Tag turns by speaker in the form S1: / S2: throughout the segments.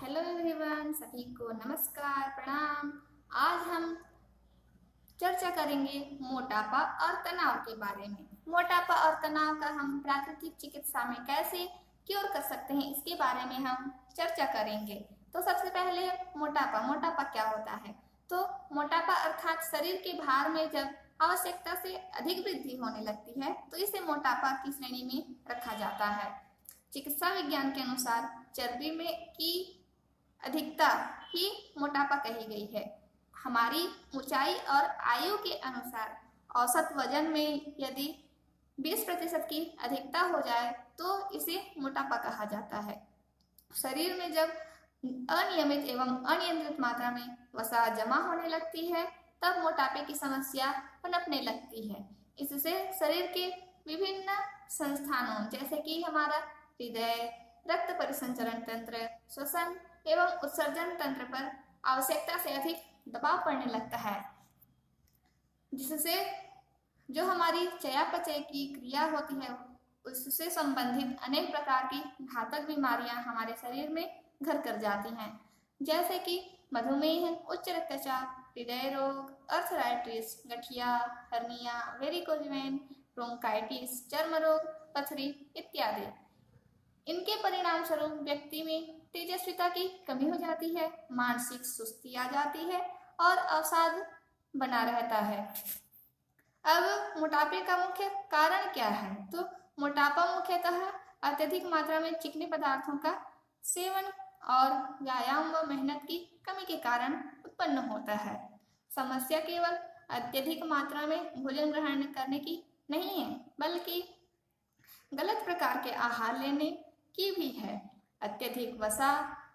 S1: Hello everyone, सभी को नमस्कार प्रणाम। आज हम चर्चा करेंगे मोटापा और तनाव के बारे में। मोटापा और तनाव का हम प्राकृतिक चिकित्सा में कैसे क्योर कर सकते हैं, इसके बारे में हम चर्चा करेंगे। तो सबसे पहले मोटापा क्या होता है? तो मोटापा अर्थात शरीर के भार में जब आवश्यकता से अधिक वृद्धि होने लगती है तो इसे मोटापा की श्रेणी में रखा जाता है। चिकित्सा विज्ञान के अनुसार चर्बी में की अधिकता ही मोटापा कही गई है। हमारी ऊंचाई और आयु के अनुसार औसत वजन में यदि 20% की अधिकता हो जाए तो इसे मोटापा कहा जाता है। शरीर में जब अनियमित एवं अनियंत्रित मात्रा में वसा जमा होने लगती है तब मोटापे की समस्या पनपने लगती है। इससे शरीर के विभिन्न संस्थानों जैसे कि हमारा हृदय, रक्त परिसंचरण तंत्र, श्वसन एवं उत्सर्जन तंत्र पर आवश्यकता से अधिक दबाव पड़ने लगता है, जिससे जो हमारी चयापचय की क्रिया होती है उससे संबंधित अनेक प्रकार की घातक बीमारियां हमारे शरीर में घर कर जाती हैं, जैसे कि मधुमेह, उच्च रक्तचाप, हृदय रोग, अर्थराइटिस, गठिया, हर्निया, वेरिकोज वेन, ब्रोंकाइटिस, चर्म रोग, पथरी इत्यादि। इनके परिणाम स्वरूप व्यक्ति में तेजस्विता की कमी हो जाती है, मानसिक सुस्ती आ जाती है और अवसाद बना रहता है। अब मोटापे का मुख्य कारण क्या है? तो मोटापा मुख्यतः अत्यधिक मात्रा में चिकने पदार्थों का सेवन और व्यायाम व मेहनत की कमी के कारण उत्पन्न होता है। समस्या केवल अत्यधिक मात्रा में भोजन ग्रहण करने की नहीं है, बल्कि गलत प्रकार के आहार लेने की भी है। अत्यधिक वसा,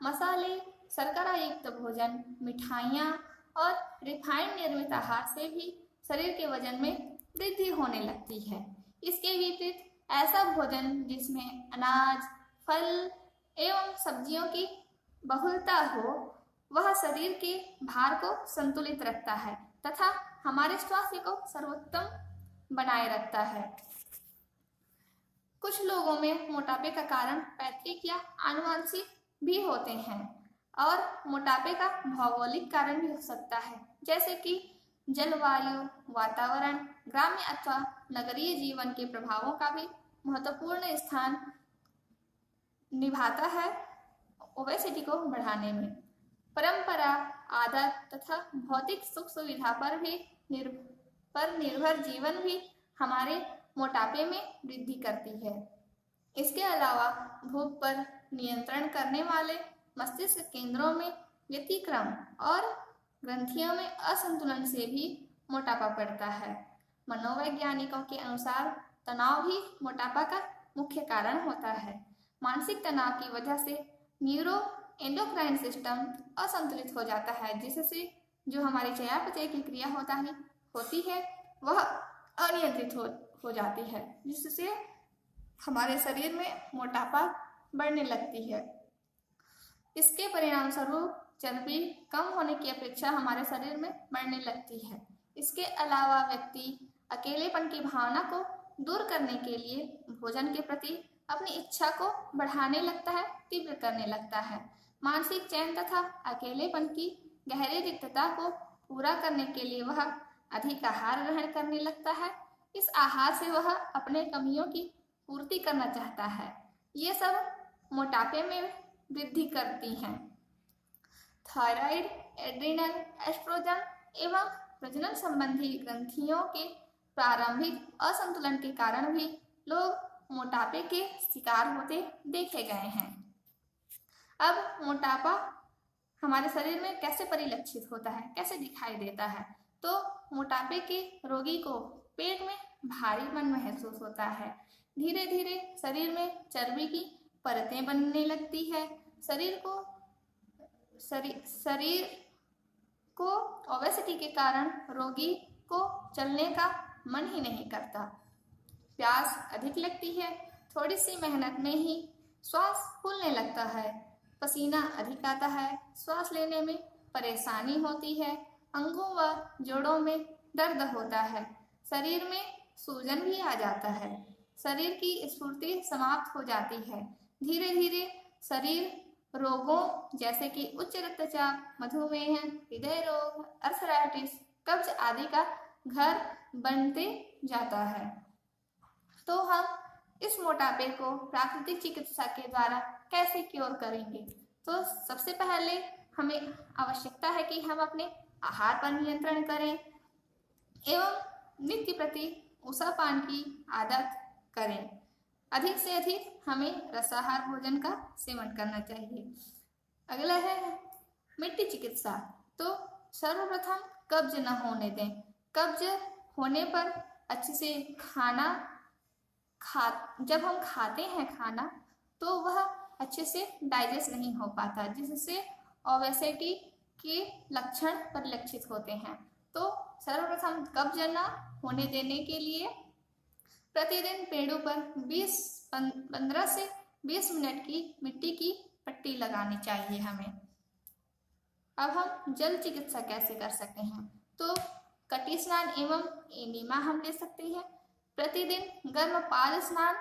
S1: मसाले, शर्करा युक्त भोजन, मिठाइयाँ और रिफाइंड निर्मित आहार से भी शरीर के वजन में वृद्धि होने लगती है। इसके विपरीत ऐसा भोजन जिसमें अनाज, फल एवं सब्जियों की बहुलता हो वह शरीर के भार को संतुलित रखता है तथा हमारे स्वास्थ्य को सर्वोत्तम बनाए रखता है। कुछ लोगों में मोटापे का कारण पैतृक या आनुवंशिक भी होते हैं और मोटापे का भौगोलिक कारण भी हो सकता है, जैसे कि जलवायु, वातावरण, ग्राम्य अथवा नगरीय जीवन के प्रभावों का भी महत्वपूर्ण स्थान निभाता है ओबेसिटी को बढ़ाने में। परंपरा, आदत तथा भौतिक सुख सुविधा पर निर्भर जीवन भी हमारे मोटापे में वृद्धि करती है। इसके अलावा भूख पर नियंत्रण करने वाले मस्तिष्क केंद्रों में व्यतिक्रम और ग्रंथियों में असंतुलन से भी मोटापा बढ़ता है। मनोवैज्ञानिकों के अनुसार तनाव भी मोटापा का मुख्य कारण होता है। मानसिक तनाव की वजह से न्यूरो एंडोक्राइन सिस्टम असंतुलित हो जाता है, जिससे जो हमारी चयापचय की क्रिया होती है वह अनियंत्रित हो जाती है, जिससे हमारे शरीर में मोटापा बढ़ने लगती है। इसके परिणाम स्वरूप चर्बी कम होने की अपेक्षा हमारे शरीर में बढ़ने लगती है। इसके अलावा व्यक्ति अकेलेपन की भावना को दूर करने के लिए भोजन के प्रति अपनी इच्छा को बढ़ाने लगता है, तीव्र करने लगता है। मानसिक चैन तथा अकेलेपन की गहरी रिक्तता को पूरा करने के लिए वह अधिक आहार ग्रहण करने लगता है। इस आहार से वह अपने कमियों की पूर्ति करना चाहता है। ये सब मोटापे में वृद्धि करती हैं। थायराइड, एड्रिनल, एस्ट्रोजन एवं प्रजनन संबंधी ग्रंथियों के प्रारंभिक असंतुलन के कारण भी लोग मोटापे के शिकार होते देखे गए हैं। अब मोटापा हमारे शरीर में कैसे परिलक्षित होता है, कैसे दिखाई देता है? तो मोटापे के रोगी को पेट में भारीपन महसूस होता है। धीरे धीरे शरीर में चर्बी की परतें बनने लगती है। शरीर को ओबेसिटी के कारण रोगी को चलने का मन ही नहीं करता। प्यास अधिक लगती है। थोड़ी सी मेहनत में ही श्वास फूलने लगता है। पसीना अधिक आता है। श्वास लेने में परेशानी होती है। अंगों व जोड़ों में दर्द होता है। शरीर में सूजन भी आ जाता है। शरीर की स्फूर्ति समाप्त हो जाती है। धीरे धीरे शरीर रोगों जैसे कि उच्च रक्तचाप, मधुमेह, हृदय रोग, अर्थराइटिस, कब्ज आदि का घर बनते जाता है। तो हम इस मोटापे को प्राकृतिक चिकित्सा के द्वारा कैसे क्योर करेंगे? तो सबसे पहले हमें आवश्यकता है कि हम अपने आहार पर नियंत्रण करें एवं नित्य प्रति ऊषा पान की आदत करें। अधिक से अधिक हमें रसाहार भोजन का सेवन करना चाहिए। अगला है मिट्टी चिकित्सा। तो सर्वप्रथम कब्ज न होने दें। कब्ज होने पर अच्छे से जब हम खाते हैं खाना तो वह अच्छे से डाइजेस्ट नहीं हो पाता, जिससे ओबेसिटी के लक्षण परिलक्षित होते हैं। तो सर्वप्रथम कब्ज न होने देने के लिए प्रतिदिन पेड़ों पर 15 से 20 मिनट की मिट्टी की पट्टी लगानी चाहिए हमें। अब हम जल चिकित्सा कैसे कर सकते हैं? तो कटी स्नान एवं एनिमा हम ले सकते हैं। प्रतिदिन गर्म पाद स्नान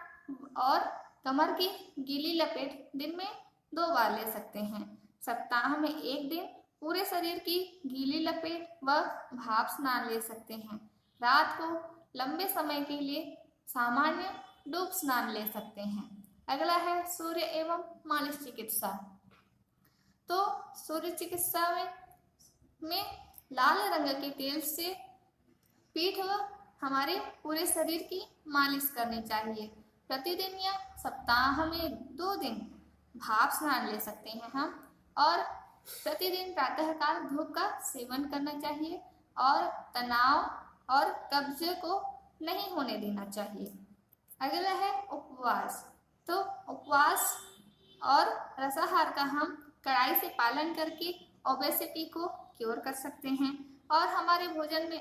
S1: और कमर की गीली लपेट दिन में 2 बार ले सकते हैं। सप्ताह में 1 दिन पूरे शरीर की गीली लपेट व भाप स्नान ले सकते हैं। रात को लंबे समय के लिए सामान्य डूब स्नान ले सकते हैं। अगला है सूर्य एवं मालिश चिकित्सा। तो सूर्य चिकित्सा में लाल रंग के तेल से पीठ व हमारे पूरे शरीर की मालिश करनी चाहिए। प्रतिदिन या सप्ताह में 2 दिन भाप स्नान ले सकते हैं हम, और प्रतिदिन प्रातःकाल धूप का सेवन करना चाहिए और तनाव और कब्ज को नहीं होने देना चाहिए। अगला है उपवास। तो उपवास और रसाहार का हम कड़ाई से पालन करके ओबेसिटी को क्योर कर सकते हैं और हमारे भोजन में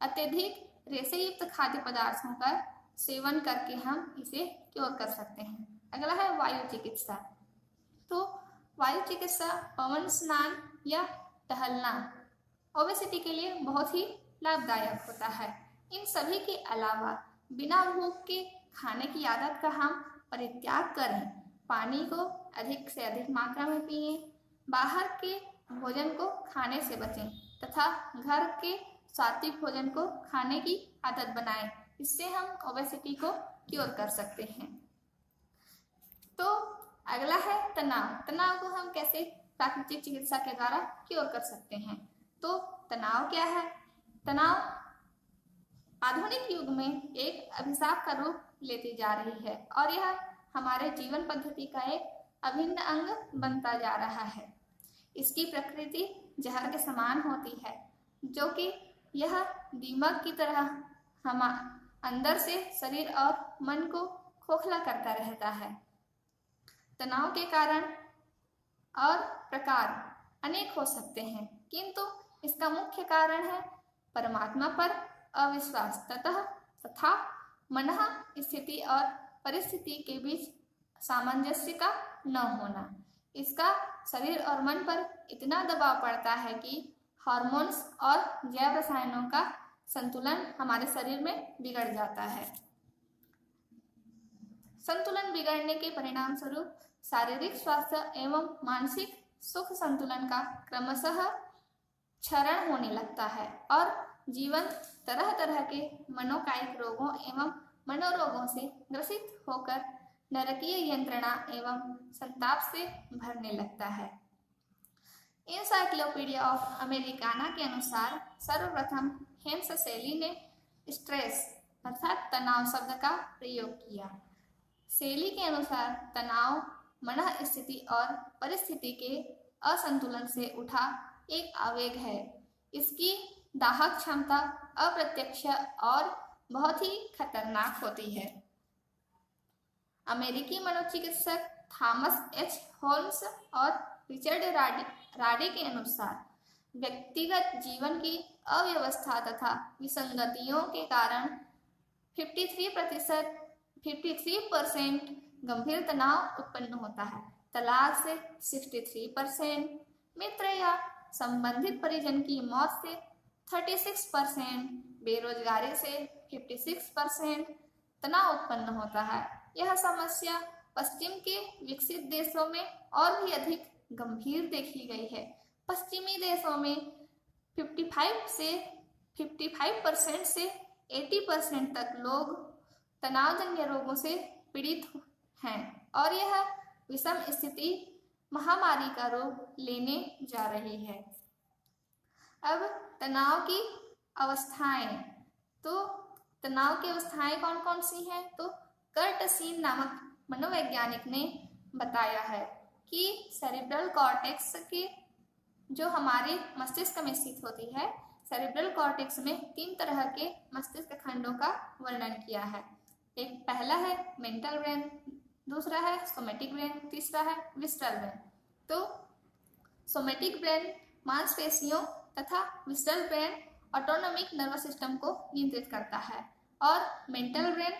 S1: अत्यधिक रेशेयुक्त खाद्य पदार्थों का सेवन करके हम इसे क्योर कर सकते हैं। अगला है वायु चिकित्सा। तो वायु चिकित्सा पवन स्नान या टहलना ओबेसिटी के लिए बहुत ही लाभदायक होता है। इन सभी के अलावा बिना भूख के खाने की आदत का हम परित्याग करें। पानी को अधिक से अधिक मात्रा में पिएं, बाहर के भोजन को खाने से बचें तथा घर के सात्विक भोजन को खाने की आदत बनाएं। इससे हम ओबेसिटी को क्योर कर सकते हैं। तो अगला है तनाव। तनाव को हम कैसे प्राकृतिक चिकित्सा के द्वारा क्योर कर सकते हैं? तो तनाव क्या है? तनाव आधुनिक युग में एक अभिशाप का रूप लेती जा रही है और यह हमारे जीवन पद्धति का एक अभिन्न अंग बनता जा रहा है। इसकी प्रकृति जहर के समान होती है, जो कि यह दीमक की तरह हम अंदर से शरीर और मन को खोखला करता रहता है। तनाव के कारण और प्रकार अनेक हो सकते हैं, किंतु इसका मुख्य कारण है परमात्मा पर अविश्वास तथा मन स्थिति और परिस्थिति के बीच सामंजस्य का न होना। इसका शरीर और मन पर इतना दबाव पड़ता है कि हार्मोन्स और जैव रसायनों का संतुलन हमारे शरीर में बिगड़ जाता है। संतुलन बिगड़ने के परिणाम स्वरूप शारीरिक स्वास्थ्य एवं मानसिक सुख संतुलन का क्रमशः क्षरण होने लगता है और जीवन तरह तरह के मनोकायिक रोगों एवं मनोरोगों से ग्रसित होकर नरकीय यंत्रणा एवं संताप से भरने लगता है। एनसाइक्लोपीडिया ऑफ अमेरिकाना के अनुसार सर्वप्रथम हेम्स शैली ने स्ट्रेस अर्थात तनाव शब्द का प्रयोग किया। शैली के अनुसार तनाव मन स्थिति और परिस्थिति के असंतुलन से उठा एक आवेग है। इसकी दाहक क्षमता अप्रत्यक्ष और बहुत ही खतरनाक होती है। अमेरिकी मनोचिकित्सक थॉमस एच होल्म्स और रिचर्ड राडे के अनुसार व्यक्तिगत जीवन की अव्यवस्था तथा विसंगतियों के कारण 53% गंभीर तनाव उत्पन्न होता है। तलाक से 63%, मित्र या संबंधित परिजन की मौत से 36%, बेरोजगारी से 56% तनाव उत्पन्न होता है। यह समस्या पश्चिम के विकसित देशों में और भी अधिक गंभीर देखी गई है। पश्चिमी देशों में 55% से 80% तक लोग तनावजन्य रोगों से पीड़ित हैं और यह विषम स्थिति महामारी का रूप लेने जा रही है। अब तनाव की अवस्थाएं, तो तनाव की अवस्थाएं कौन कौन सी हैं? तो कर्ट सीन नामक मनोवैज्ञानिक ने बताया है कि सेरिब्रल कॉर्टेक्स के जो हमारे मस्तिष्क में स्थित होती है, सेरिब्रल कॉर्टेक्स में 3 तरह के मस्तिष्क खंडों का वर्णन किया है। एक पहला है मेंटल ब्रेन, दूसरा है सोमेटिक ब्रेन, तीसरा है विस्ट्रल ब्रेन। तो सोमेटिक ब्रेन मांसपेशियों तथा विस्ट्रल ब्रेन ऑटोनोमिक नर्वस सिस्टम को नियंत्रित करता है और मेंटल ब्रेन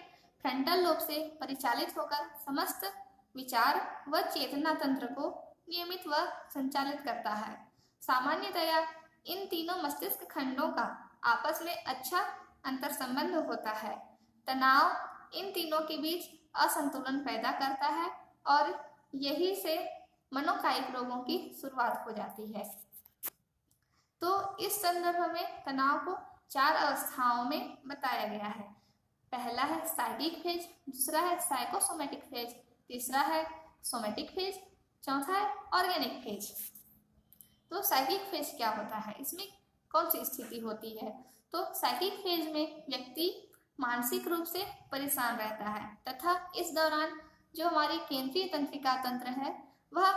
S1: फ्रंटल लोब से परिचालित होकर समस्त विचार व चेतना तंत्र को नियमित व संचालित करता है। सामान्यतया इन तीनों मस्तिष्क खंडों का आपस में अच्छा अंतर संबंध होता है। तनाव इन तीनों के बीच असंतुलन पैदा करता है और यही से मनोकायिक रोगों की शुरुआत हो जाती है। तो इस संदर्भ में तनाव को 4 अवस्थाओं में बताया गया है। पहला है साइकिक फेज, दूसरा है साइकोसोमेटिक फेज, तीसरा है सोमेटिक फेज, चौथा है ऑर्गेनिक फेज। तो साइकिक फेज क्या होता है, इसमें कौन सी स्थिति होती है? तो साइकिक फेज में व्यक्ति मानसिक रूप से परेशान रहता है तथा इस दौरान जो हमारी केंद्रीय तंत्रिका तंत्र है वह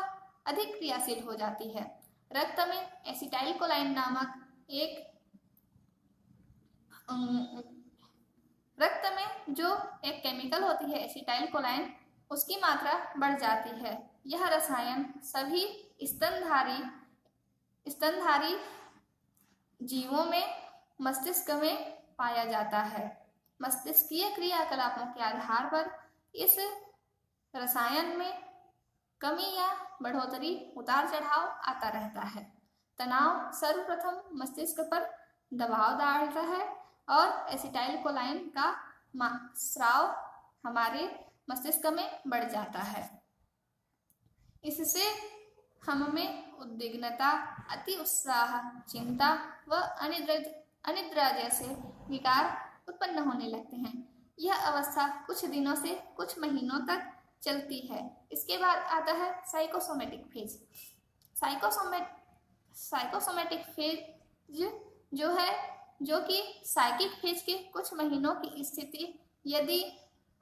S1: अधिक क्रियाशील हो जाती है। रक्त में एसिटाइलकोलाइन नामक रक्त में जो एक केमिकल होती है एसिटाइलकोलाइन, उसकी मात्रा बढ़ जाती है। यह रसायन सभी स्तनधारी जीवों में मस्तिष्क में पाया जाता है। मस्तिष्कीय क्रियाकलापों के आधार पर इस रसायन में कमी या बढ़ोतरी, उतार चढ़ाव आता रहता है। तनाव सर्वप्रथम मस्तिष्क पर दबाव डालता है और एसिटाइलकोलाइन का स्राव हमारे मस्तिष्क में बढ़ जाता है। इससे हम में उद्विग्नता, अति उत्साह, चिंता व अनिद्रा जैसे विकार उत्पन्न होने लगते हैं। यह अवस्था कुछ दिनों से कुछ महीनों तक चलती है। इसके बाद आता है साइकोसोमेटिक फेज। साइकोसोमेटिक फेज जो कि साइकिक फेज के कुछ महीनों की स्थिति यदि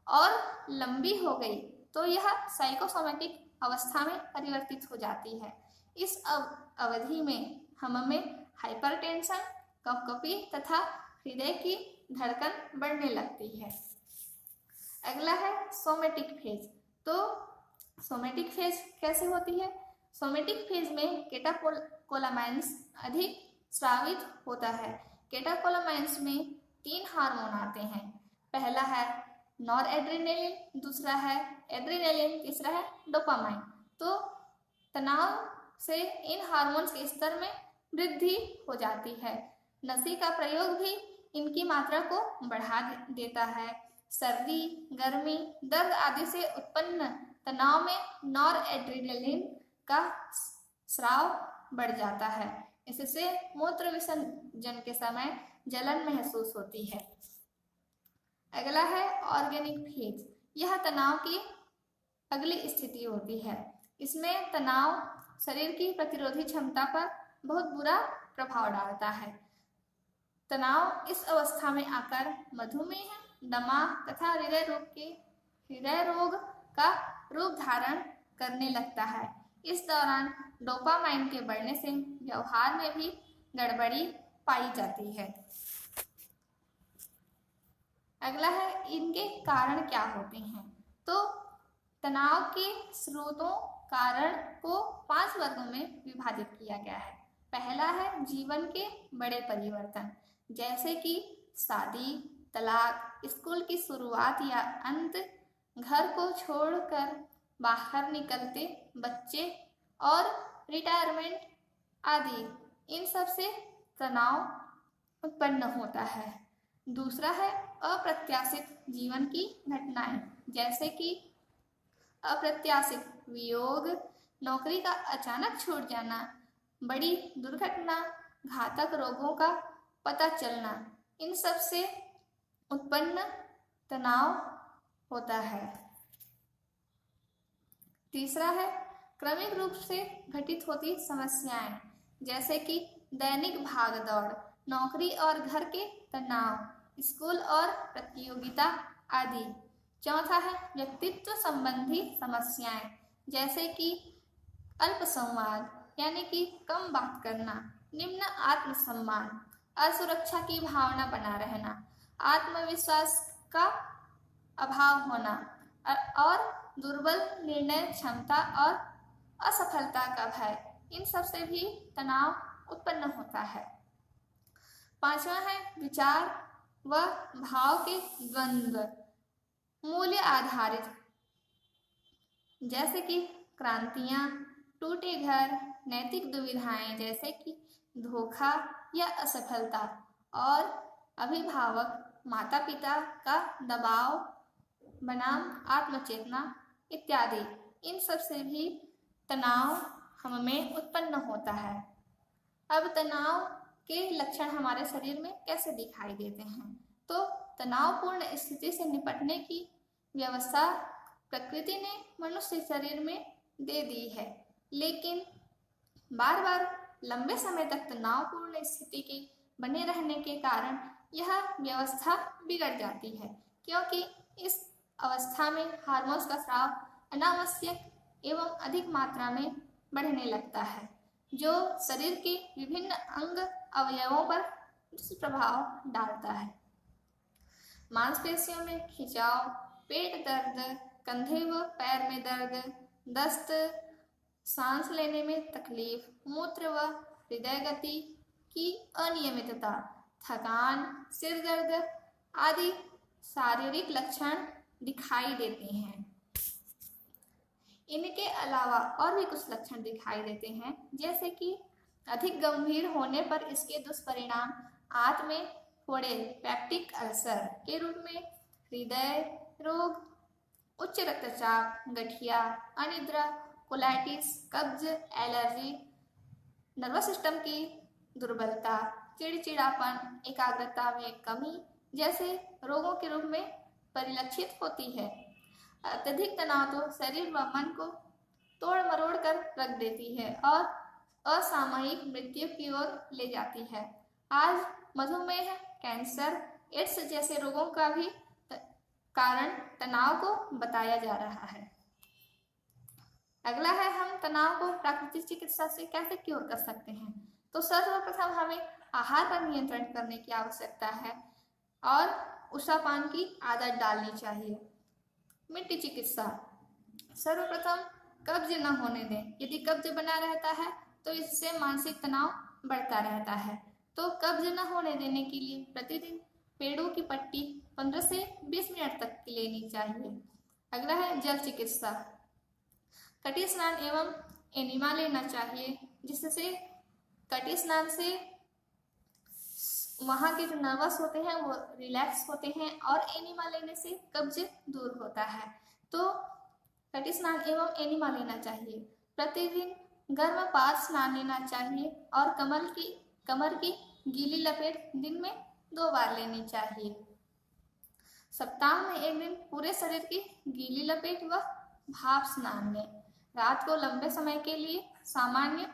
S1: और लंबी हो गई तो यह साइकोसोमेटिक अवस्था में परिवर्तित हो जाती है। इस अवधि में हम में हाइपरटेंशन, कपकपी तथा हृदय की धड़कन बढ़ने लगती है। अगला है सोमेटिक फेज। तो सोमेटिक फेज कैसे होती है? सोमेटिक फेज में कैटेकोलामाइन्स अधिक स्रावित होता है। कैटेकोलामाइन्स में 3 हार्मोन आते हैं। पहला है नॉरएड्रेनालिन, दूसरा है एड्रेनालिन, तीसरा है डोपामाइन। तो तनाव से इन हार्मोन्स के स्तर में वृद्धि हो जाती है। नशे का प्रयोग भी इनकी मात्रा को बढ़ा देता है। सर्दी, गर्मी, दर्द आदि से उत्पन्न तनाव में नॉरएड्रेनालिन का स्राव बढ़ जाता है। इससे मूत्र विसर्जन के समय जलन महसूस होती है। अगला है ऑर्गेनिक फेज। यह तनाव की अगली स्थिति होती है। इसमें तनाव शरीर की प्रतिरोधी क्षमता पर बहुत बुरा प्रभाव डालता है। तनाव इस अवस्था में आकर मधुमेह, दमा तथा हृदय रोग का रूप धारण करने लगता है। इस दौरान डोपामाइन के बढ़ने से व्यवहार में भी गड़बड़ी पाई जाती है। अगला है इनके कारण क्या होते हैं। तो तनाव के स्रोतों कारण को 5 वर्गों में विभाजित किया गया है। पहला है जीवन के बड़े परिवर्तन, जैसे कि शादी, तलाक, स्कूल की शुरुआत या अंत, घर को छोड़कर बाहर निकलते बच्चे और रिटायरमेंट आदि। इन सब से तनाव उत्पन्न होता है। दूसरा है अप्रत्याशित जीवन की घटनाएं, जैसे कि अप्रत्याशित वियोग, नौकरी का अचानक छूट जाना, बड़ी दुर्घटना, घातक रोगों का पता चलना, इन सब से उत्पन्न तनाव होता है। तीसरा है क्रमिक रूप से घटित होती समस्याएं, जैसे कि दैनिक भागदौड़, नौकरी और घर के तनाव, स्कूल और प्रतियोगिता आदि। चौथा है व्यक्तित्व संबंधी समस्याएं, जैसे कि अल्प संवाद यानी कि कम बात करना, निम्न आत्मसम्मान, असुरक्षा की भावना बना रहना, आत्मविश्वास का अभाव होना और दुर्बल निर्णय क्षमता और असफलता का भय, इन सब से भी तनाव उत्पन्न होता है। पांचवा है विचार व भाव के द्वंद्व, मूल्य आधारित, जैसे कि क्रांतियां, टूटे घर, नैतिक दुविधाएं जैसे कि धोखा या असफलता, और अभिभावक माता पिता का दबाव बनाम आत्मचेतना इत्यादि, इन सब से भी तनाव हमें उत्पन्न होता है। अब तनाव के लक्षण हमारे शरीर में कैसे दिखाई देते हैं? तो तनावपूर्ण स्थिति से निपटने की व्यवस्था प्रकृति ने मनुष्य शरीर में दे दी है, लेकिन बार बार लंबे समय तक तनावपूर्ण स्थिति के बने रहने के कारण यह व्यवस्था बिगड़ जाती है, क्योंकि इस अवस्था में हार्मोन्स का स्राव अनावश्यक एवं अधिक मात्रा में बढ़ने लगता है, जो शरीर के विभिन्न अंग अवयवों पर दुष्प्रभाव डालता है। मांसपेशियों में खिंचाव, पेट दर्द, कंधे व पैर में दर्द, दस्त, सांस लेने में तकलीफ, मूत्र व हृदय गति की अनियमितता, थकान, सिर दर्द आदि शारीरिक लक्षण दिखाई देते हैं। इनके अलावा और भी कुछ लक्षण दिखाई देते हैं, जैसे कि अधिक गंभीर होने पर इसके दुष्परिणाम आंत में फोड़े, पेप्टिक अल्सर के रूप में हृदय रोग, उच्च रक्तचाप, गठिया, अनिद्रा, कोलाइटिस, कब्ज, एलर्जी, नर्वस सिस्टम की दुर्बलता, चिड़चिड़ापन, एकाग्रता में कमी जैसे रोगों के रूप में परिलक्षित होती है। अत्यधिक तनाव तो शरीर व मन को तोड़ मरोड़ कर रख देती है और असामयिक मृत्यु की ओर ले जाती है। आज मधुमेह, कैंसर, एड्स जैसे रोगों का भी कारण तनाव को बताया जा रहा है। अगला है हम तनाव को प्राकृतिक चिकित्सा से कैसे क्योर कर सकते हैं। तो सर्वप्रथम हमें आहार पर नियंत्रण करने की आवश्यकता है और उषापान की आदत डालनी चाहिए। मिट्टी चिकित्सा, सर्वप्रथम कब्ज न होने दें। यदि कब्ज बना रहता है तो इससे मानसिक तनाव बढ़ता रहता है, तो कब्ज न होने देने के लिए प्रतिदिन पेड़ों की पट्टी 15 से 20 मिनट तक की लेनी चाहिए। अगला है जल चिकित्सा, कटी स्नान एवं एनिमा लेना चाहिए, जिससे कटी स्नान से वहाँ के जो नर्वस होते हैं वो रिलैक्स होते हैं और एनिमा लेने से कब्ज दूर होता है। तो कटी स्नान एवं एनिमा लेना चाहिए। प्रतिदिन गर्म पाद स्नान लेना चाहिए और कमर की गीली लपेट दिन में 2 बार लेनी चाहिए। सप्ताह में एक दिन पूरे शरीर की गीली लपेट व भाप स्नान लें। रात को लंबे समय के लिए सामान्य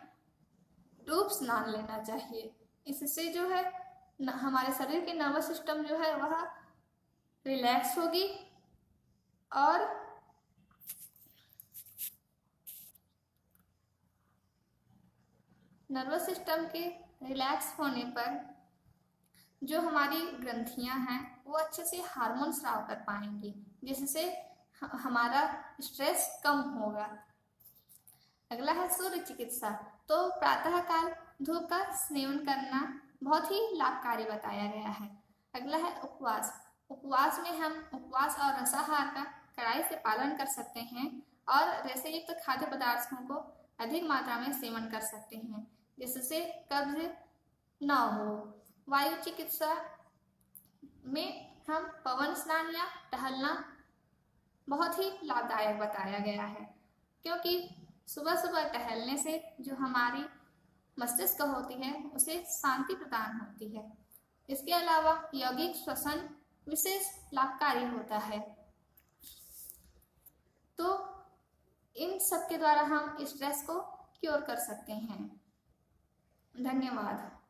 S1: डूब स्नान लेना चाहिए। इससे जो है हमारे शरीर के नर्वस सिस्टम जो है वह रिलैक्स होगी और नर्वस सिस्टम के रिलैक्स होने पर जो हमारी ग्रंथियां हैं वो अच्छे से हार्मोन स्राव कर पाएंगी, जिससे हमारा स्ट्रेस कम होगा। अगला है सूर्य चिकित्सा। तो प्रातःकाल धूप का सेवन करना बहुत ही लाभकारी बताया गया है। अगला है उपवास। उपवास में हम उपवास और रसाहार का कड़ाई से पालन कर सकते हैं और रेशेयुक्त खाद्य पदार्थों को अधिक मात्रा में सेवन कर सकते हैं, जिससे कब्ज न हो। वायु चिकित्सा में हम पवन स्नान या टहलना बहुत ही लाभदायक बताया गया है, क्योंकि सुबह सुबह टहलने से जो हमारी मस्तिष्क होती है उसे शांति प्रदान होती है। इसके अलावा यौगिक श्वसन विशेष लाभकारी होता है। तो इन सब के द्वारा हम स्ट्रेस को क्योर कर सकते हैं। धन्यवाद।